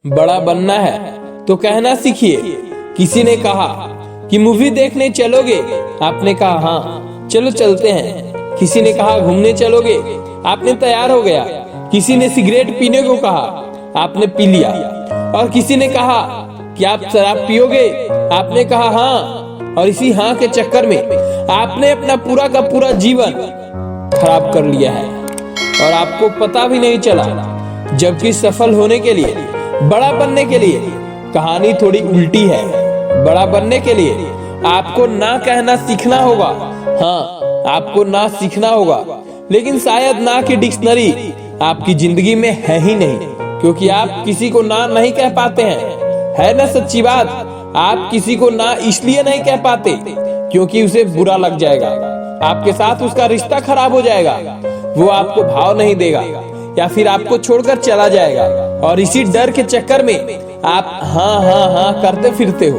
बड़ा बनना है तो कहना सीखिए। किसी ने कहा कि मूवी देखने चलोगे, आपने कहा हाँ चलो चलते हैं। किसी ने कहा घूमने चलोगे, आपने तैयार हो गया। किसी ने सिगरेट पीने को कहा, आपने पी लिया। और किसी ने कहा कि आप शराब पियोगे, आपने कहा हाँ। और इसी हाँ के चक्कर में आपने अपना पूरा का पूरा जीवन खराब कर लिया है और आपको पता भी नहीं चला। जबकि सफल होने के लिए, बड़ा बनने के लिए कहानी थोड़ी उल्टी है। बड़ा बनने के लिए आपको ना कहना सीखना होगा। हाँ, आपको ना सीखना होगा, लेकिन शायद ना की डिक्शनरी आपकी जिंदगी में है ही नहीं, क्योंकि आप किसी को ना नहीं कह पाते हैं। है ना सच्ची बात? आप किसी को ना इसलिए नहीं कह पाते क्योंकि उसे बुरा लग जाएगा, आपके साथ उसका रिश्ता खराब हो जाएगा, वो आपको भाव नहीं देगा या फिर आपको छोड़कर चला जाएगा। और इसी डर के चक्कर में आप हाँ हाँ हाँ करते फिरते हो।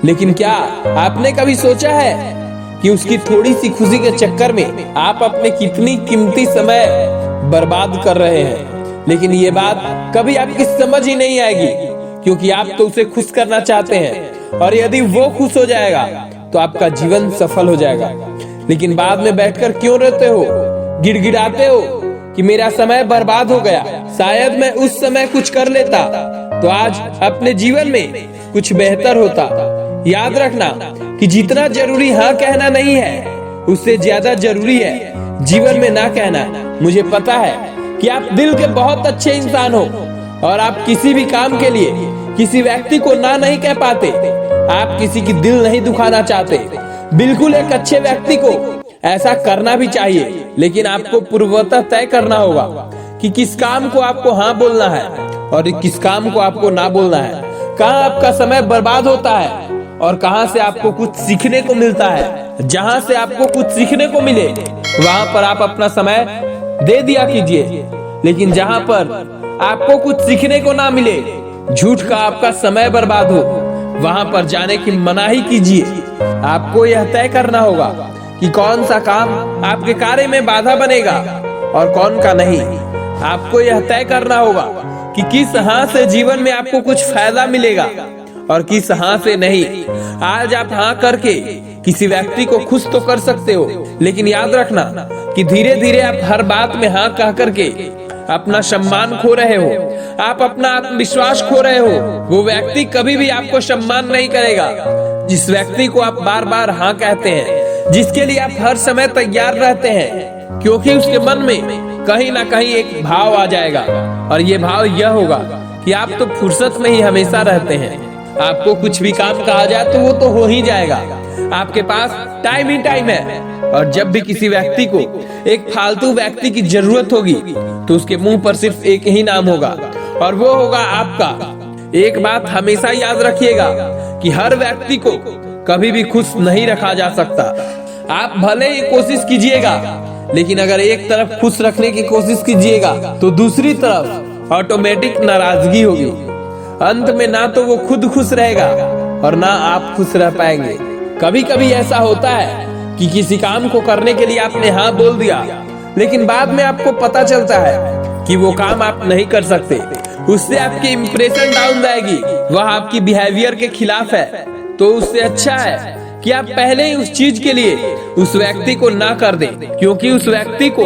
लेकिन क्या आपने कभी सोचा है कि उसकी थोड़ी सी खुशी के चक्कर में आप अपने कितनी कीमती समय बर्बाद कर रहे हैं? लेकिन ये बात कभी आपकी समझ ही नहीं आएगी, क्योंकि आप तो उसे खुश करना चाहते हैं और यदि वो खुश हो जाएगा तो आपका जीवन सफल हो जाएगा। लेकिन बाद में बैठकर क्यों रोते हो, गिड़गिड़ाते हो कि मेरा समय बर्बाद हो गया, शायद मैं उस समय कुछ कर लेता तो आज अपने जीवन में कुछ बेहतर होता। याद रखना कि जितना जरूरी हाँ कहना नहीं है, उससे ज्यादा जरूरी है जीवन में ना कहना। मुझे पता है कि आप दिल के बहुत अच्छे इंसान हो और आप किसी भी काम के लिए किसी व्यक्ति को ना नहीं कह पाते। आप किसी की दिल नहीं दुखाना चाहते। बिल्कुल एक अच्छे व्यक्ति को ऐसा करना भी चाहिए, लेकिन आपको पूर्वतः तय करना होगा कि किस काम को आपको हाँ बोलना है और किस काम को आपको ना बोलना है। कहाँ आपका समय बर्बाद होता है और कहाँ से आपको कुछ सीखने को मिलता है। जहाँ से आपको कुछ सीखने को मिले वहाँ पर आप अपना समय दे दिया कीजिए, लेकिन जहाँ पर आपको कुछ सीखने को ना मिले, झूठ का आपका समय बर्बाद हो, वहाँ पर जाने की मनाही कीजिए। आपको यह तय करना होगा कि कौन सा काम आपके कार्य में बाधा बनेगा और कौन का नहीं। आपको यह तय करना होगा कि किस हाँ से जीवन में आपको कुछ फायदा मिलेगा और किस हाँ से नहीं। आज आप हाँ करके किसी व्यक्ति को खुश तो कर सकते हो, लेकिन याद रखना कि धीरे धीरे आप हर बात में हाँ कह करके अपना सम्मान खो रहे हो, आप अपना आत्मविश्वास खो रहे हो। वो व्यक्ति कभी भी आपको सम्मान नहीं करेगा जिस व्यक्ति को आप बार बार हाँ कहते हैं, जिसके लिए आप हर समय तैयार रहते हैं, क्योंकि उसके मन में कहीं ना कहीं एक भाव आ जाएगा और ये भाव यह होगा कि आप तो फुर्सत में ही हमेशा रहते हैं। आपको कुछ भी काम कहा जाए तो वो तो हो ही जाएगा। आपके पास टाइम ही टाइम है और जब भी किसी व्यक्ति को एक फालतू व्यक्ति की जरूरत होगी तो उसके मुंह पर सिर्फ एक ही नाम होगा और वो होगा आपका। एक बात हमेशा याद रखिएगा कि हर व्यक्ति को कभी भी खुश नहीं रखा जा सकता। आप भले ही कोशिश कीजिएगा, लेकिन अगर एक तरफ खुश रखने की कोशिश कीजिएगा तो दूसरी तरफ ऑटोमेटिक नाराजगी होगी। अंत में ना तो वो खुद खुश रहेगा और ना आप खुश रह पाएंगे। कभी कभी ऐसा होता है कि किसी काम को करने के लिए आपने हाँ बोल दिया, लेकिन बाद में आपको पता चलता है कि वो काम आप नहीं कर सकते। उससे आपकी इंप्रेशन डाउन जाएगी, वह आपकी बिहेवियर के खिलाफ है। तो उससे अच्छा है कि आप पहले ही उस चीज के लिए उस व्यक्ति को ना कर दें, क्योंकि उस व्यक्ति को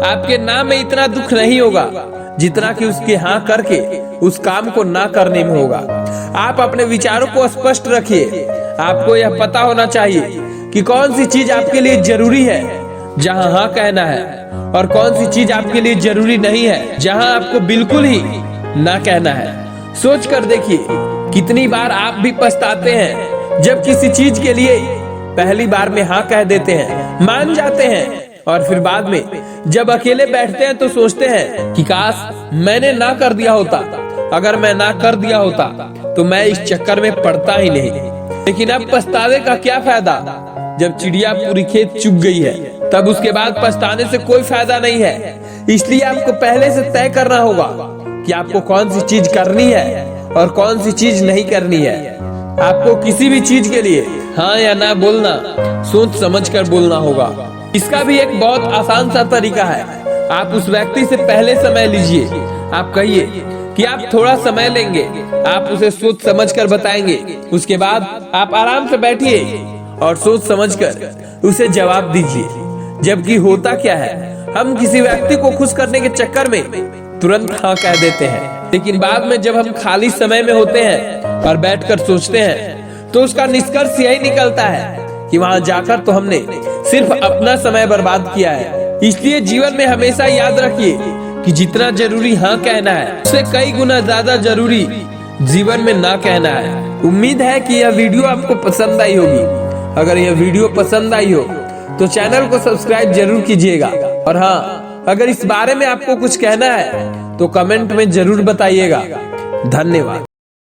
आपके ना में इतना दुख नहीं होगा जितना कि उसके हाँ करके उस काम को ना करने में होगा। आप अपने विचारों को स्पष्ट रखिए। आपको यह पता होना चाहिए कि कौन सी चीज आपके लिए जरूरी है, जहां हाँ कहना है, और कौन सी चीज आपके लिए जरूरी नहीं है, जहां आपको बिल्कुल ही ना कहना है। सोच कर देखिए कितनी बार आप भी पछताते हैं जब किसी चीज के लिए पहली बार में हाँ कह देते हैं, मान जाते हैं, और फिर बाद में जब अकेले बैठते हैं तो सोचते हैं कि काश मैंने ना कर दिया होता। अगर मैं ना कर दिया होता तो मैं इस चक्कर में पड़ता ही नहीं। लेकिन अब पछतावे का क्या फायदा जब चिड़िया पूरी खेत चुग गई है? तब उसके बाद पछताने से कोई फायदा नहीं है। इसलिए आपको पहले से तय करना होगा कि आपको कौन सी चीज करनी है और कौन सी चीज नहीं करनी है। आपको किसी भी चीज के लिए हाँ या ना बोलना सोच समझ कर बोलना होगा। इसका भी एक बहुत आसान सा तरीका है। आप उस व्यक्ति से पहले समय लीजिए। आप कहिए कि आप थोड़ा समय लेंगे, आप उसे सोच समझकर बताएंगे। उसके बाद आप आराम से बैठिए और सोच समझकर उसे जवाब दीजिए। जबकि होता क्या है, हम किसी व्यक्ति को खुश करने के चक्कर में तुरंत हाँ कह देते हैं, लेकिन बाद में जब हम खाली समय में होते हैं और बैठकर सोचते हैं तो उसका निष्कर्ष यही निकलता है कि वहां जाकर तो हमने सिर्फ अपना समय बर्बाद किया है। इसलिए जीवन में हमेशा याद रखिए कि जितना जरूरी हाँ कहना है उससे कई गुना ज्यादा जरूरी जीवन में ना कहना है। उम्मीद है कि यह वीडियो आपको पसंद आई होगी। अगर यह वीडियो पसंद आई हो तो चैनल को सब्सक्राइब जरूर कीजिएगा। और हाँ, अगर इस बारे में आपको कुछ कहना है तो कमेंट में जरूर बताइएगा। धन्यवाद।